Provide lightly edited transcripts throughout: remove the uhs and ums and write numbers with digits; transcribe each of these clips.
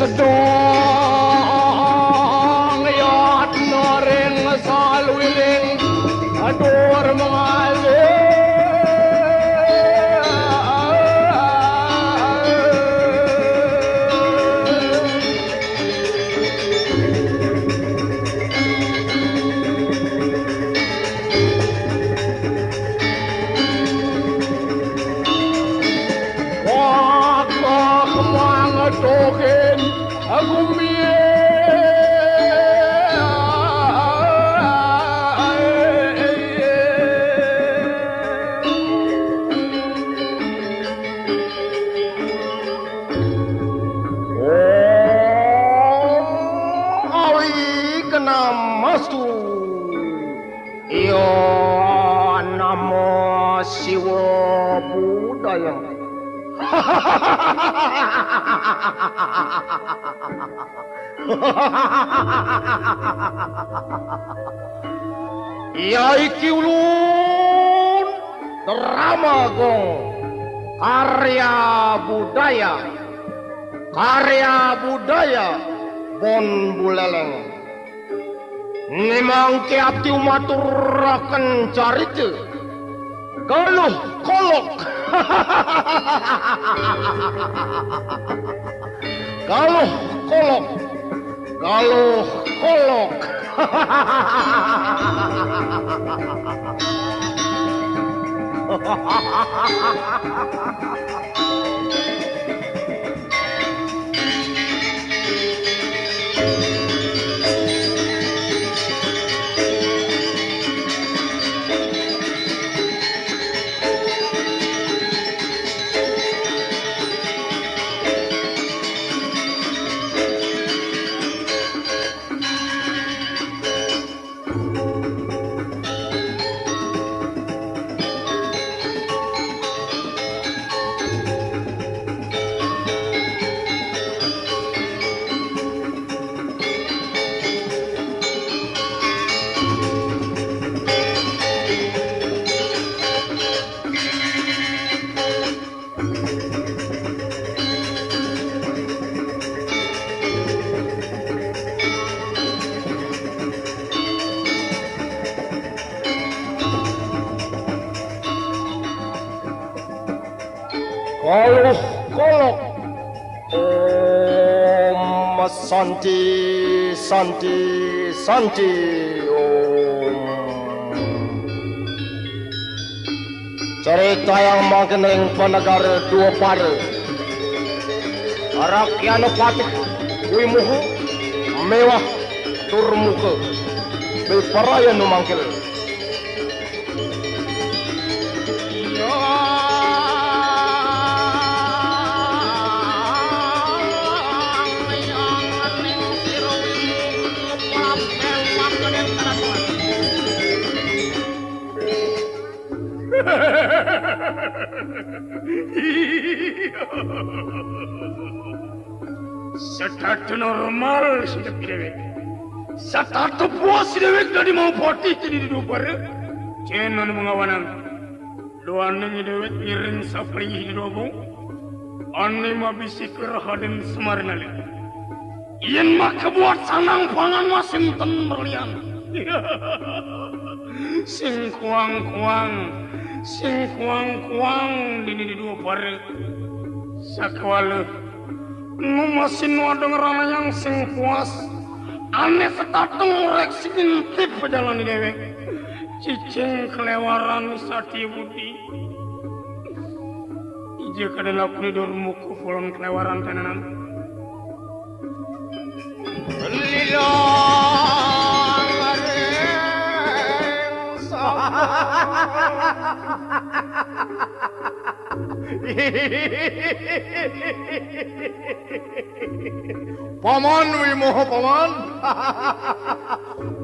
sedang yat noring salwiling adur mengalir. Token aku awi kena masuk iyo namo siwa budaya. Ya iki ulun drama gong karya budaya Bon Buleleng memang ke abdi umaturakan carita galuh kolok galuh kolok kolok Om Santi Om. Cerita yang makin ring penegara dua para Rakyana Patik Wimuhu mewah turmuka beparaya nu mangkil. Setatu normal sudah dewek, setatu puas dewek dari mau potih jadi di dupar, cenon mengawanan, doan nengi dewek miring sapri di dobong, ane mabisi kerahaden semarnali, ian mak kebuat sanang pangan Washington berlian, sing kuang di dupar, sakwala. Numasin wadong rana yang sing puas aneh setatung rek sikintip pejalan di dewek cicing kelewaran sati budi ija kadang punidur muku fulon kelewaran tenanan Paman Wimuhu paman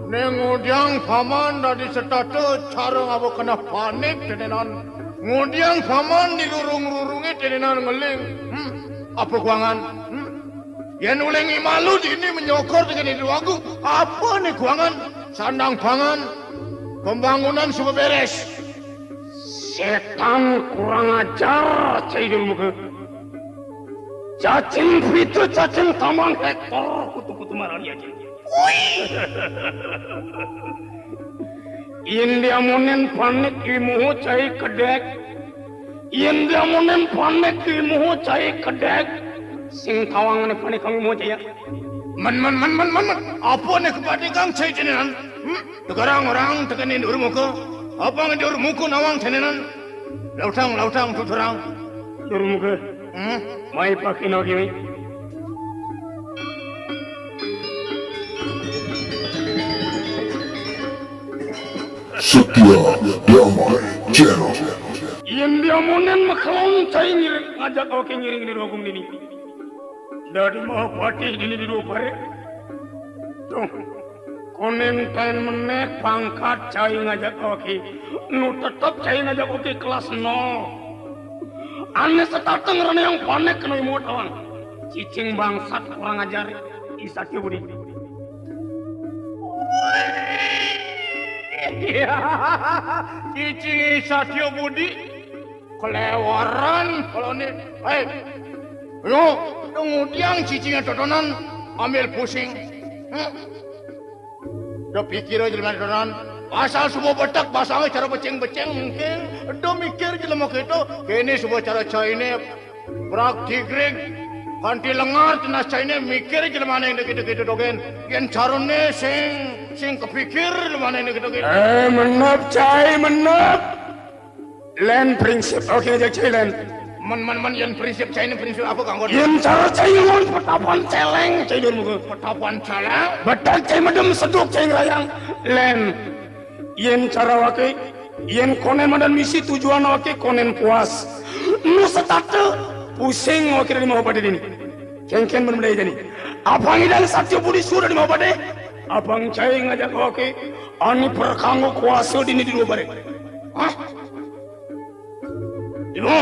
nengudiang paman dari setatu cara ngabu kena panik tenenan ngudiang paman dilurung-lurungi tenenan ngeling apa kuangan yang ulengi malu di ini menyokor dengan itu aku apa nih kuangan sandang pangan pembangunan sudah beres setan kurang ajar caidul muka cacing itu cacing tamang hektar kutu-kutu marani aja. India monen panik imuhu cai kedek. India monen panik imuhu cai kedek. Sing tawang ne panik kang imuhu cai ya. Man. Apa ne kepada kang cai jenenan? Sekarang orang tekenin urmuku. Apa ngedur muku nawang jenenan? Lautang tuturang. Urmuku. Mai pakai no gini. Setia Damai Channel. Yang dia monen makalong cai ngiring ngajak oke ngiring di rogum ini. Dari mau pati ini di dua pare. Tuh, konen tain menek pangkat cai ngajak oke. Nu tetap cai ngajak oke kelas 0. Ane setateng rane yang panek kena imut awang. Cicing bangsat kurang ajar. Isaki budi. Cicing Isaki budi. Kelewaran kalau ni. Hei. Yo, kemudian cicingnya totonan ambil pusing. Dah pikir aja dengan totonan. Asal semua betak pasangnya cara beceng-beceng mungkin. Do mikir je lemah kita. Kini semua cara China praktik ring. Kanti lengar tenas China mikir je lemah yang gitu-gitu dogen. Yang caranya sing kepikir lemah yang gitu-gitu. Menap cai menap. Len prinsip oke aja cai len. Man yang prinsip China prinsip apa kang? Yang cara cai ngon petapan celeng cai dulu. Petapan celeng. Betul cai madem seduk cai ngerayang. Len. Yen cara wake, yen konen madan misi tujuan wake konen puas. Nu setate pusing wake dari mau pada ini. Kengken benar jadi. Abang idang Satya Budi sudah di mau pada. Abang cai ngajak wake, ani perkanggo kuasa di dua bare. Hah? Ibu?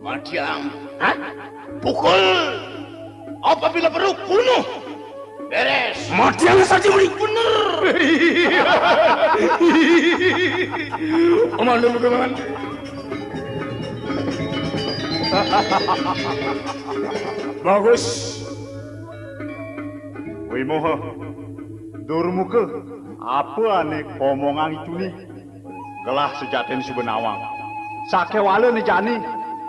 Matiang. Hah? Pukul. Apabila perlu kuno. Beres. Matiang Satya Budi bener. Oman dulu kemangan. Bagus. Woi moho, durmuke, apa ane omongan itu nih? Gelah sejaten subenawang. Sakewale nih jani,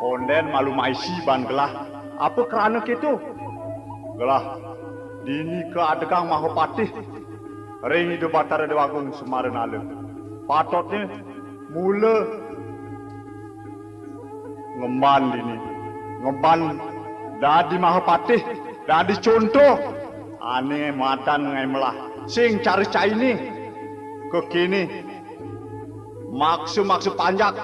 onden malu maisi ban gelah. Apa kerana gitu? Gelah. Dini ke adekang mahopatih ring hidup batara dewagung semarin alam patotnya mula ngemban dini ngemban dadi mahopatih dadi contoh ane matan ngai melah sing cari cai ni kekini maksud panjak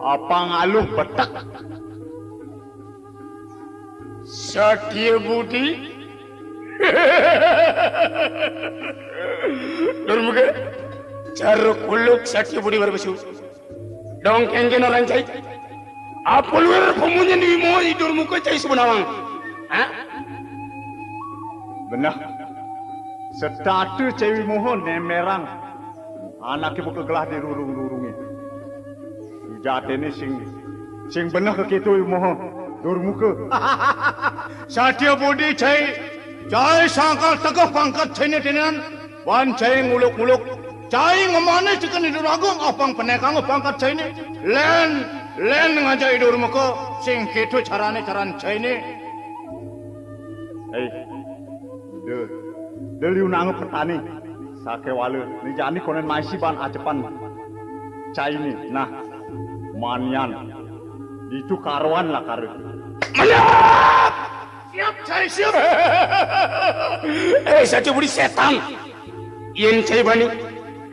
apa ngaluh betak Satya Budi. Durmuka. Cara kuluk Satya Budi berbesu. Dong kengken orang cai. Apa luar pemunyan di mau durmuka cai sebenawang. Hah? Benar. Setatu cewek mohon nemerang. Anaknya buka gelah di rurung-rurungi. Sujat ini sing benar ke gitu mohon. Durmuka. Satya Budi cai sangkal tegah pangkat cai ni tenan. Wan cai nguluk-nguluk. Cai ngemana cikan hidup agung apang penekang pangkat cai ni. Len ngajak durmuka sing gitu carane cai ni. Hei. Deli unang petani. Sakewale ni jani konen maisi ban acepan. Cai ni nah manian. Itu karuan lah karu. Siap! Siap, cai siap. Satya Budi setan. Yen cai bani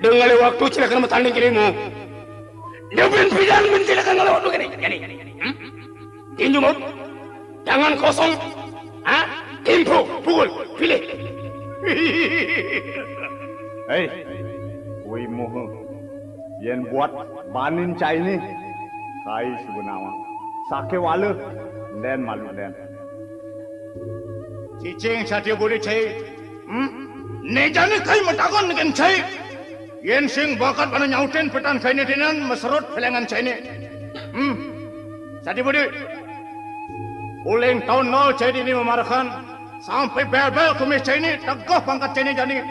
dengan waktu silakan bertanding kirimu. Dia pidan silakan waktu gini. Tinju maut. Jangan kosong. Hah? Tempo, pukul, pilih. Hei, woi moho. Yen buat banin cai ni. Kai sebenawang. Sakewale den malu den. Cicing Satya Budi cai. Nejane kai matakan dengan cai. Yen sing bakat pada nyautin petan kai ni tenan meserut pelengan cai ni. Sadi Budi. Uling tahun 0 cai ini memarakan sampai bel-bel kumis cai ini teguh pangkat cai ini jadi.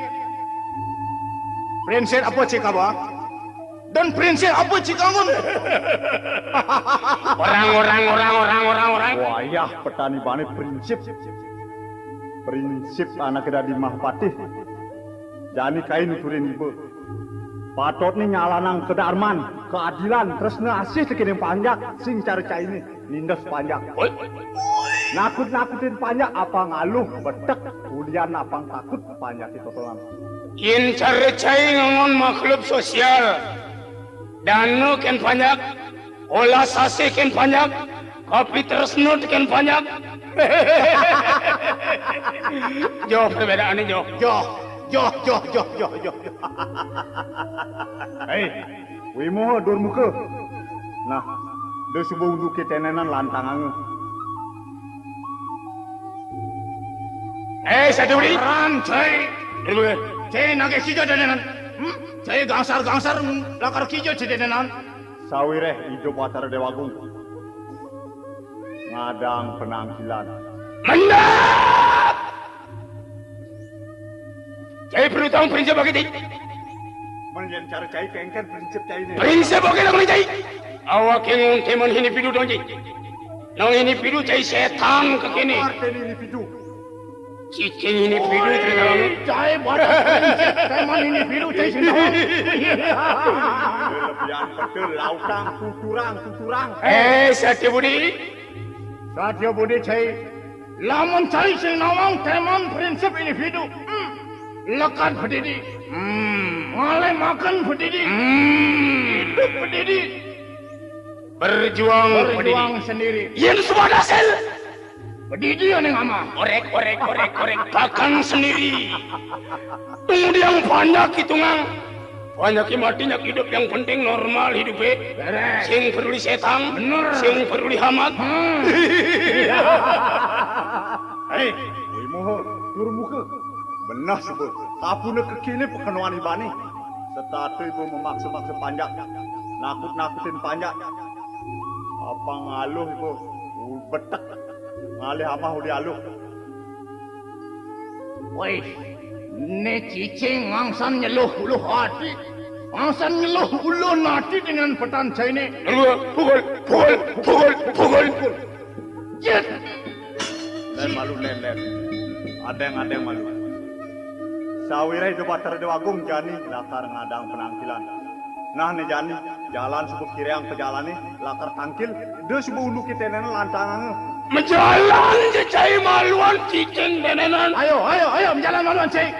Prinsip apa cik kabar? Dan prinsip apa cik kamu? Orang. Wayah petani bani prinsip. Prinsip anak kita di Mahapati. Jani kain turin ibu. Patot ni nyalanang kedarman, keadilan, tresna asih sekini panjak, sing cari cai ini, nindas panjak. Nakut-nakutin panjak apa ngaluh, bedek, kulian apa takut panjak itu tolang. In cari cai ngongon makhluk sosial, danu ken panjak, olah sasi ken panjak, kopi tresnut ken panjak. Jauh perbedaannya jauh. Hei, wimo dur muka. Nah, dia sebuah untuk ketenenan lantangan. Satu beri. Ram, cai. Cai nage kijo denenan. Cai gangsar lakar kijo denenan. Sawireh hidup atar dewagung. Ngadang penangkilan. Mendap! Cai perlu tahu prinsip bagi Menjen cara cai kengken prinsip cai ini. Prinsip bagi nak cai. Awak yang teman ini pidu dong cai. Nong ini pidu cai setan kekini. Arteni ini pidu. Cicing ini pidu terdalam. Cai baru prinsip teman ini pidu cai sendiri. Lebihan betul lautang tuturang. Satya Budi cai. Lamun cai sing nawang teman prinsip ini pidu. Lekat berdiri, mulai makan berdiri, hidup berdiri, berjuang sendiri. Yang semua hasil berdiri yang ngama, korek, makan sendiri. Tunggu yang banyak hitungan, banyak matinya hidup yang penting normal hidupnya. Sing peduli setan, sing peduli hamat. Hei, wimoho turun muka. Benar sebut, kapuna kekini pekenuan ibani. Setatu ibu memaksa-maksa panjak, nakut-nakutin panjak. Apa ngaluh ibu, betek, ngalih amah uli aluh. Woi, ne cicing ngangsan nyeluh ulu hati, ngangsan nyeluh ulu nati dengan petan saya ini. Pukul. Jet. Len malu len. Adeng malu. Sawirah hidup atar dewagung jani lakar ngadang penangkilan. Nah nih jani jalan sebuah kiriang ke jalan nih lakar tangkil. Dia sebuah unduk tenenan lantangan. Menjalan cecai maluan cicing tenenan. Ayo menjalan maluan cicing.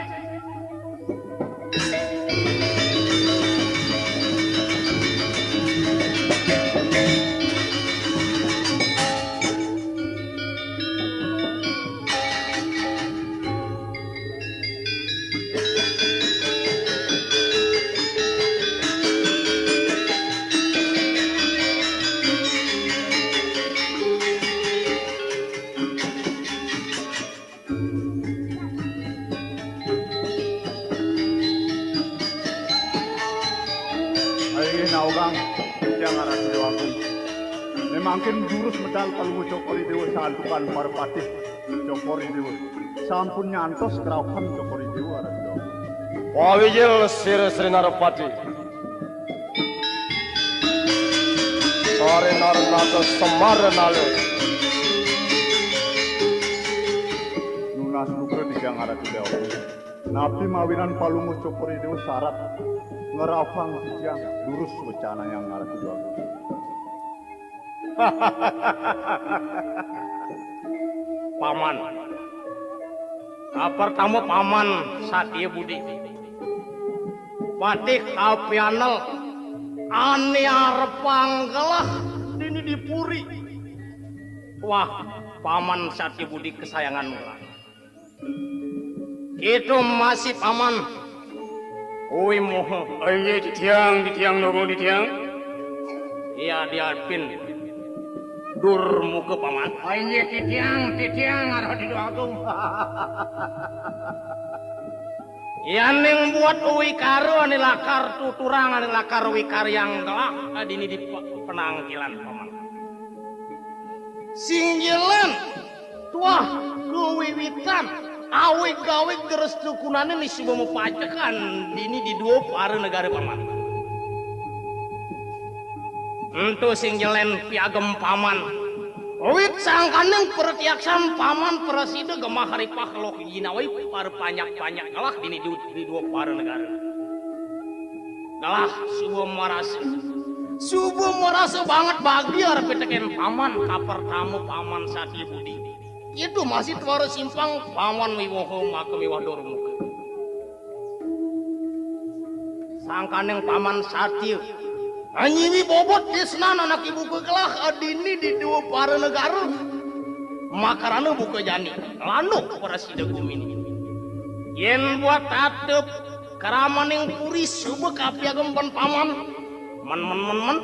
Mangkin jurus medal kalau Cokori Dewa santukan Marpati Cokori Dewa sampun nyantos keraupan Cokori Dewa Wawijil Sri Narpati Sore Narnata Semar Nalu Nunas Nukra Digang Arah Dewa Nabi mawinan Palungu Cokori Dewa syarat ngeraupang tijang lurus wacana yang Arah Dewa Paman, pertama paman Satya Budi. Batik apianel ane arep panggelah dini dipuri. Wah, paman Satya Budi kesayangan lah. Itu masih paman. Oi moho. Iya di tiang nongol di tiang. Iya di Alpin. Dur muka paman. Iya titiang ada di doagung. Yang buat uwi karo ane lakar tuturang ane lakar uwi karyang gelak adini di penangkilan paman. Singgilan tuah kewiwitan awig-awig gerestu kunane ni subuh pacakan dini di dua para negara paman. Entu singgilan piagam paman. Wit sangkaneng pertiaksan paman presiden gemah haripah loh jinawai para banyak-banyak galah dini di dua para negara. Galah subuh merasa banget bahagia repeteken paman kaper tamu paman Satya Budi. Itu masih tuara simpang paman wiwoho maka wiwah dormuka. Sangkaneng paman Satya anyiwi bobot desnan anak ibu kegelah adini di dua para negara makarana buka jani lalu presiden gumini yen buat atep karaman yang puri subuh kapiagam pan paman men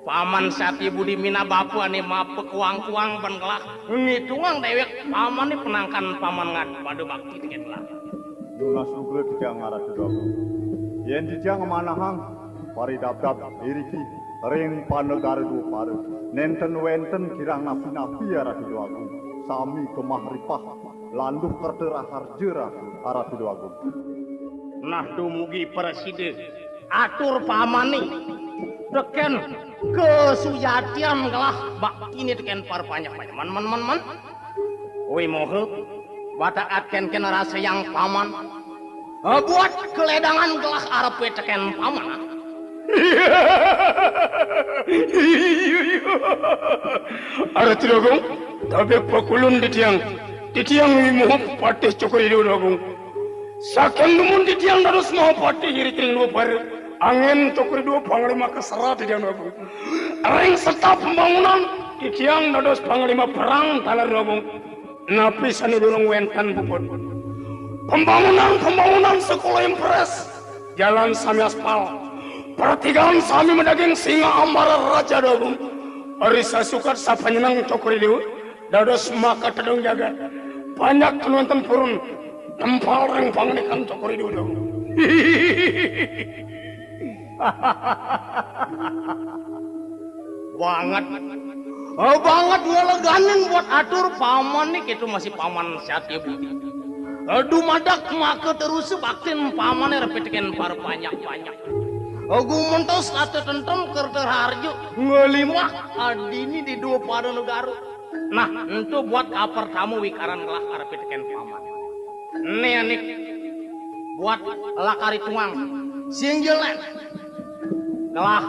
paman Satya Budi mina bapu ane mape kuang-kuang pan kelak ngitungang dewek paman ni penangkan paman ngat pada bakti tiket lah Nunas lugle kijang arah kedua yen dijang manahang pari dap-dap iriki ring panegara dua para nenten wenten kirang napi-napi arah kedua agung sami kemah ripah landuh kertera harjera arah kedua agung nah dumugi presiden atur pamani teken kesujatian gelah bakti ini teken par banyak man oi mohe bataat ken rasa yang paman buat keledangan gelah arep teken paman. Ada tidak gong? Tapi pakulun di tiang wimu patih cokori di udagong. Saken dumun di tiang darus mau patih hiri ting dua par angin cokori dua panglima keserat di tiang udagong. Ring serta pembangunan di tiang darus panglima perang talar udagong. Napi sani dorong wentan bupon. Pembangunan sekolah impres, jalan sami aspal. Pertigaan sami mendaging singa amara raja dagong. Arisa sukat sa panyenang cokori liu. Dados maka tedong jagat. Banyak penonton purun. Tempal reng panganikan cokori liu dagong. Banget ngeleganin buat atur paman nih itu masih paman Satya Budi. Aduh madak maka terus baktin pamannya repetikan par banyak-banyak. Aku mentos atau tentem kerter harjo ngelimah adini di dua pada negara. Nah itu buat apar tamu wikaran gelah karpet teken paman. Neanik buat lakari tuang singgelan gelah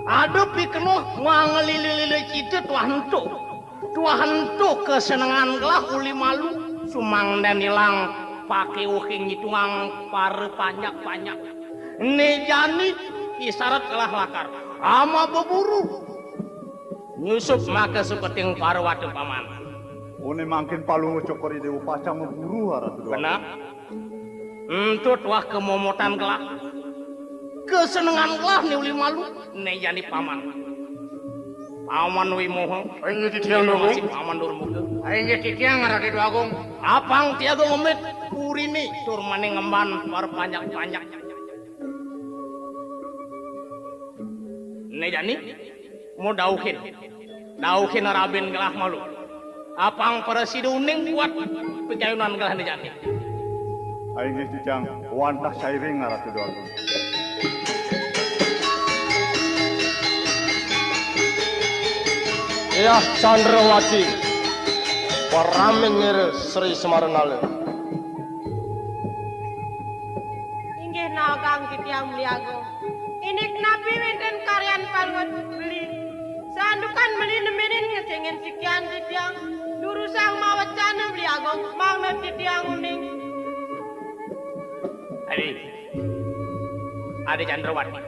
ada pikenoh ngangelili cita tua hantu kesenangan gelah uli malu sumang dan hilang pakai uking tuang par banyak. Nejani isyarat kelah lakar ama berburu nyusup maka seperti yang parwatu paman one mangkin palung cokori dewa pacang memburu arah kedua kenapa? Entut wah kemomotan kelak kesenangan kelah ni uli malu nejani paman wimoho Ayo di tiang dagong. paman durmuka Ayo di tiang arah kedua gong. apang tiaga ngomit kurini tur maning ngemban par banyak-banyak Nejani mau dauhin rabin gelah malu apang presiden uning buat pejayunan gelah nejani aing dijang wantah sairing arah kedua agung Ya Chandrawati Paramin ngir Sri Semaranale Inggih nagang titiang liago Inik napi wenten karyan palngot beli sandukan beli nemenin ngecengin sekian titiang durusang mawat cana beli agong mangna titiang uning Adi Chandrawati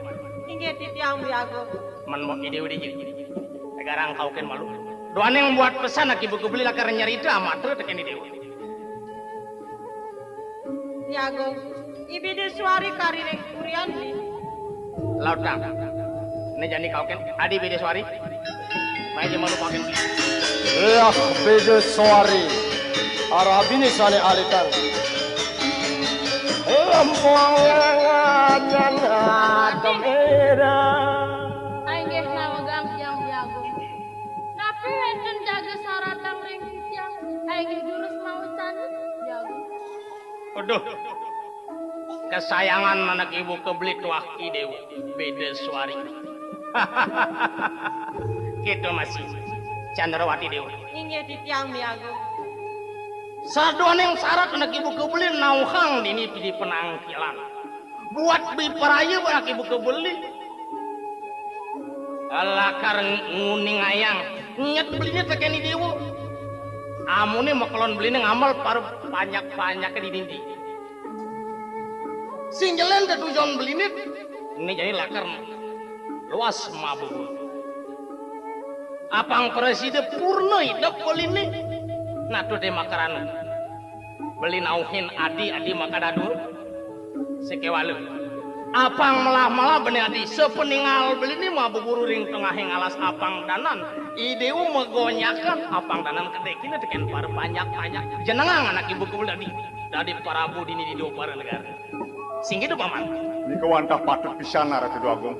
Inggih titiang beli agong menmok ide udah jadi sekarang kau kan malu doan yang buat pesan aki buku beli lakar nyarita amat tuh tekan ide liago ibide suari karirek kurian beli lautang nejani kau kan adi bede suari main je malu pakai Ya bede suari Arabini sane alitan Lampung nganyan atom era Inggih nagang tiang liago Aduh, kesayangan anak ibu kebelit waki dewa beda suari. Gitu masih Candrawati dewa. Inggih di tiang miago. Saduan yang syarat anak ibu kebelit nauhang dini di penangkilan. Buat biparaya anak ibu kebelit. Alakar nguning ayang nyet belinya tekeni dewa. Amune makelon belinya ngamal par banyak-banyak di dindi. Sing jalan ke tujuan belinit ini jadi lakar luas mabuk. Apang presiden purno hidup belinit. Nah tuh deh makaran beli nauhin adi makadadu sekewalu. Apang malah benih adi sepeninggal belinit mabuk guru ring tengah yang alas apang danan. Ideu megonyakan apang danan kedekina teken par banyak-banyak. Jenengan anak ibu kebul dari Prabu dini di dua para negara. Sing gitu paman. Ini kewantah patut pisan arah kedua agung.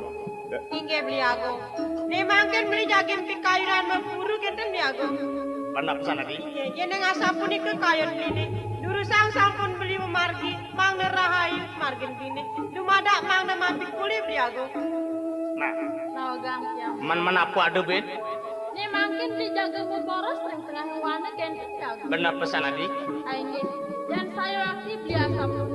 Inggih beli agung. Nih mangken beli jagim pikayunan memburu kenten beli agung. Pandap sana di. Jeneng asapun iku kayun beli Duru sampun beli memargi, mang nerahayu margin bini. Dumadak mang nemampik pulih beli agung. Nah, Nawagang tiang. man apa ada bet? Nih mangken beli jaga boros ring tengah wana kenten beli agung. Benar pesan adi. Inggih. Dan saya waktu beli asapun.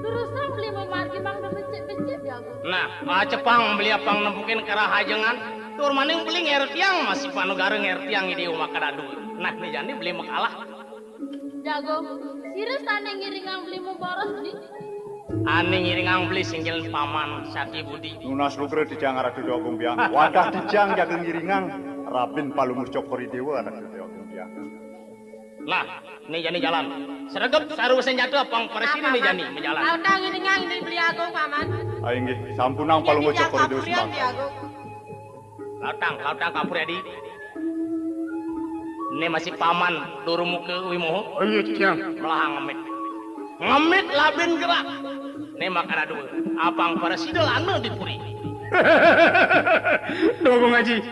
Duru sang beli memargi mang becek-becek beli agung. Nah, cepang beli apang nempukin kerahajengan. Tur maning beli ngertiang masih panugara ngertiang ide makadadu. Nah, nih jadi beli makalah. Jago, sirus tane ngiringang beli boros di. Ane ngiringang beli singgil paman Sati Budi. Nunas lukre dijang arah kedua agung biang. Wadah dijang jaga ngiringang. Rabin palumus cokori dewa arah kedua agung biang. Nah, nih jadi jalan. Sergap saru senjata apang presiden nih jadi menjalan. Lautang ngiringang ini beli agung paman. Ayo nggih, sampunang palumus cokori dewa Kapurian sembang. beli agung. Lautang kapur adi. Ini masih paman durumu ke Wimoho. Oh iya tiang. Melahang ngemit labin gerak. Ini makana dua. Apang presiden anu dipuri. Dogong aji.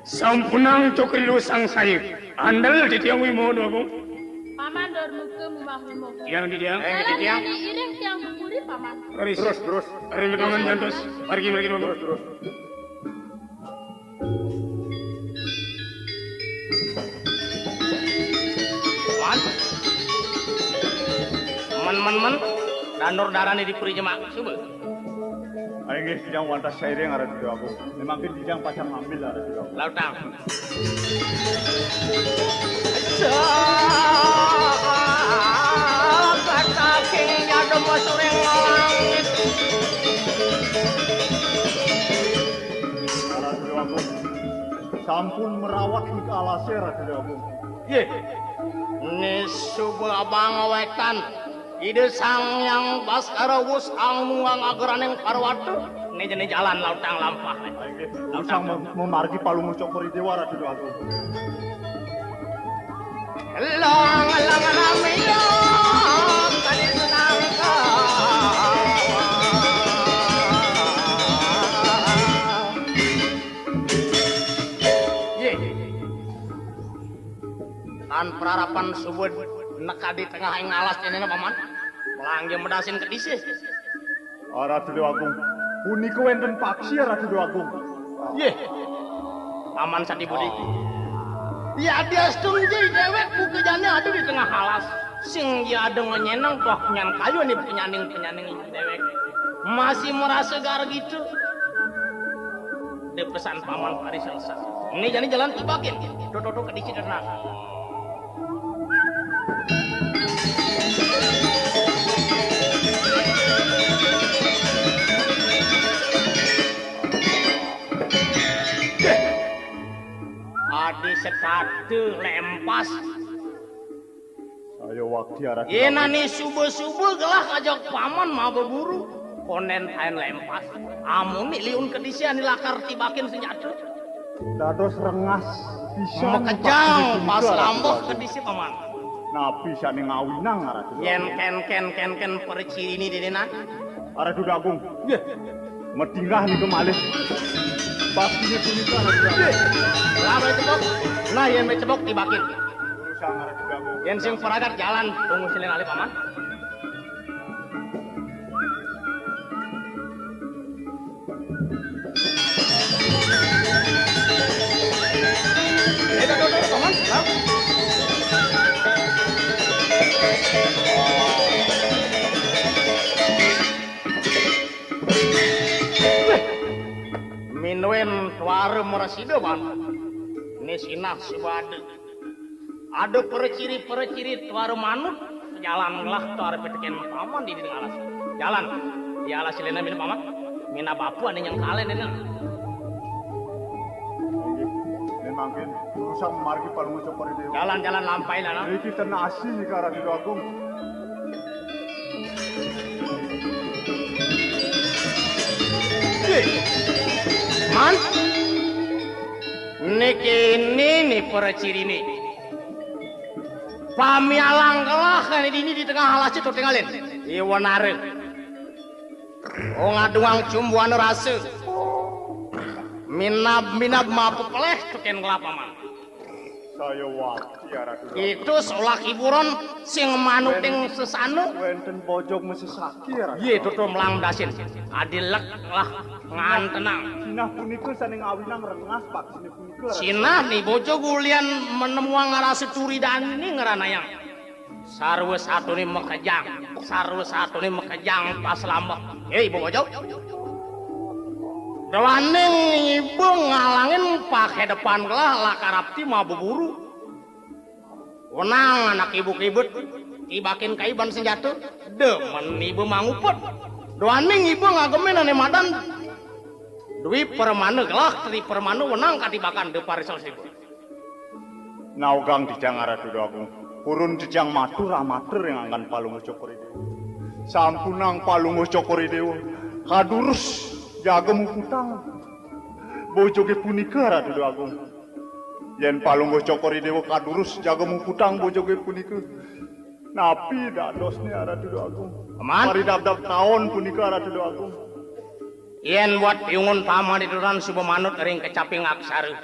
Sampunang cokri lusang saya. Andal di tiang wimo dogong. Paman dormu ke mumahmu. Tiang di tiang. Jalan ini iring tiang buburi paman. Terus. Hari dengan jantos. Pergi dogong. Terus. Man. Danur darane dipuri jemaah. Coba. Ayo nggih, dijang wantas sairing arah kedua agung. Memangkin dijang pacar ngambil arah kedua agung. Lautang. Kata kengnya demo sureng langit. Arah kedua agung. Sampun merawat ika alase arah kedua agung. Ye. Ini subuh abang wetan. Ide sang yang baskara wus ang mungang ageran yang parwatu. Ini jenis jalan lautang lampah. Ayo nggih, usang memargi palumus cokori dewa arah kedua agung. Lang namiyo kali senang Ye. Tan perarapan subuh neka di tengah yang alas ini paman. Melangge medasin ke disis. Arah kedua agung. Punika wenten paksi arah kedua agung. Ye. Paman Sati Budi. Ya dia setunjai dewek buka jane ada di tengah alas. Sing dia ada nyenang kok nyan kayu nih penyaning dewek. Masih merasa gar gitu. Dia pesan paman hari selesai. Ini jadi jalan tibakin. Tuh ke disi tenang. Adi sekatu lempas. Ayo waktu arah kedua Ina nih subuh gelah kajak paman mau berburu. Konen tain lempas. Amun nih liun kedisian nih lakar tibakin senjata. dados rengas pisan Mekejang pas lambok kedisi paman. Napi sane ngawinang arah Yen ken perciri ini di dina. arah Duda Agung. Ye. Metingah nih kemalih. Pastinya punika arah Duda Agung. Lah cebok. Nah yen cebok tibakin. Urusan arah Duda Agung. Yen sing peragat jalan tunggu sileng alih paman. Paman. Minuen tuare merasida ban. Nesinah sebade. Ada perciri tuare manut jalan lah tuare peteken paman di alas. Jalan. Di alas silena mina paman. Mina bapu ane yang kalen ini. Mangkin usang margi palungu cokori dewa. Jalan-jalan lampai lah. Iki tenasi ni kara di agung. Man, ini perciri ni. Pamialang kelah kan ini di tengah halas itu tinggalin. Iwanare. Ngaduang cumbuan rasa. Minab mapu peleh teken kelapa man. Saya wati arah dulu. Itu seolah hiburan sing manuk ting sesanu. Wenten pojok mesti sakit arah. Ye itu tuh melangdasin. Adilek lah ngantenang. Sinah punika saning awinang rengas pak sini punika. Sinah nih bojo gulian menemuang ngarasa curi dan ini ngeranayang. Sarwa satu nih mekejang pas lambak. Hei ibu bojo. Dawaning ibu ngalangin pakai depan kelah lakarapti mah buburu. Wenang anak ibu kibut tibakin kaiban senjata. Demen ibu mangupet. Dawaning ibu ngagemin ane madan. Dwi permana kelah tri permana wenang katibakan de parisal ibu. Naugang dijang arah dulu aku. Purun dijang matur amatur yang akan palungu cokori dewa. Sampunang palungu cokori dewa. Kadurus. Jagemu putang, bojoge punika ratu agung. Yen palunggo cokori dewa kadurus jagemu putang bojoge punika. Napi dadosne ratu agung. Aman. Mari dap tahun punika ratu agung. Yen buat piungun paman diduran subuh manut ring kecaping aksara.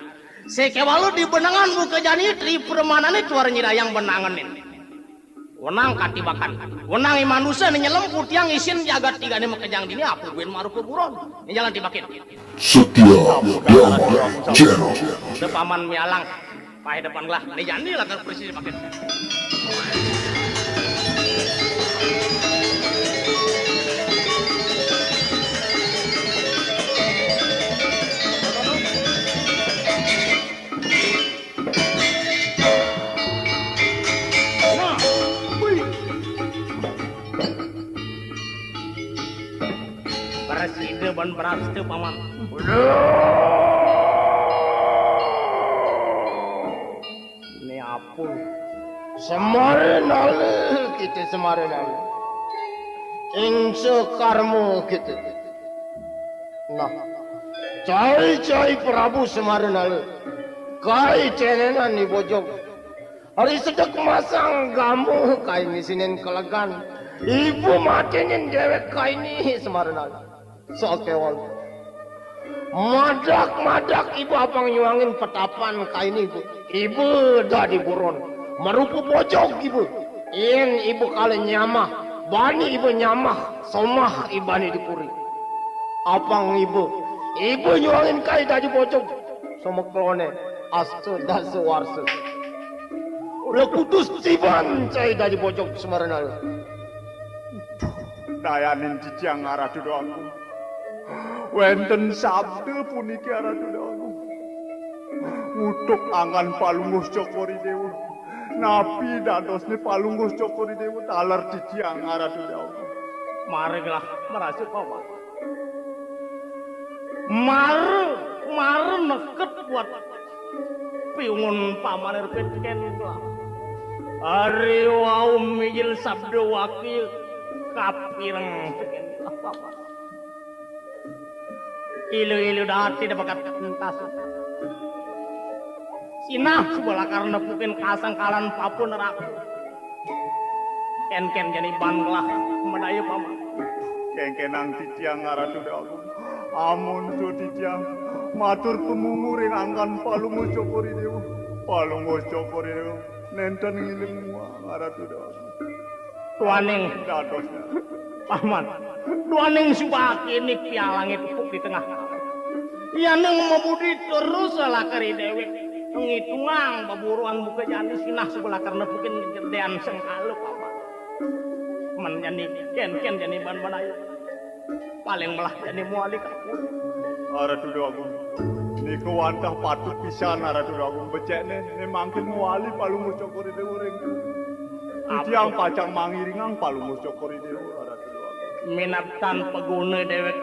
Sekewalu di benangan buka jani tri permanane tuar nyirayang benanganin. Wenang katibakan, wenang manusia nih nyelam putiang isin jagat tiga nih mekejang dini apa gue maru keburon, ini jalan tibakin. Setia Damai Channel. Depaman mialang, pahe depan lah, nih jani lah persis dipakai. Presiden ban berasta paman. Ini apa? Semarin ale kita semarin ale. Ingse karmu kita. Nah, cai Prabu semarin ale. Kai cenenan ni bojong. Hari sedek masang gamu kai misinin kelegan. Ibu matinin dewek kai ni semarin ale. Sokewal. Madak ibu abang nyuangin petapan kai ni ibu. Ibu dah diburon. Merupu bojong ibu. In ibu kali nyamah. Bani ibu nyamah. Somah ibani dipuri. Abang ibu. Ibu nyuangin kai dah di bojong. Sama klone. Astu dah sewarse. Udah kudus ciban cai dah di bojong semarin ayo. Dayanin ciciang arah dulu aku. Wenten sabda puniki arah dulu aku. Utuk angan palunggus cokori dewa. Napi dadosne palunggus cokori dewa. Talar ciciang arah dulu aku. Marilah merasa paman. Mare neket buat piungun paman erpetken lah. Ari wau mijil sabda wakil kapireng teken apa. Ilu dati dapat entas. Sinah sebelah karena pukin kasangkalan papun neraka. Ken jadi banglah menaya paman. Kengkenang titiang arah dulu aku. Amun tu titiang matur pemungur yang angkan palungu cokori dewa. Palungu cokori dewa. Nenten ngiling arah dulu aku. Tuaning Dadosnya. paman. Tuaning subaki ini pialangnya tepuk di tengah. Ya neng mabudi terus lah kari dewek ngitungang baburuan buka jani sinah sebelah karena mungkin gedean sengkalu papa man jani ken jani ban ayo paling melah jani muali kaku Aratu agung niku wantah patut pisan aratu agung becekne ne mangkin muali palu mucokori de ureng tiang pacang mangiringang palu mucokori de aratu agung minat tanpa guna dewek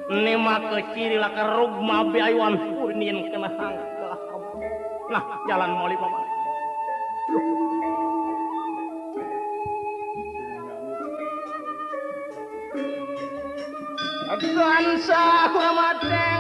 nema keciri lah kerug mabi ayuan purnin kena hang gelah kamu nah jalan moli papa Dansa kurang mate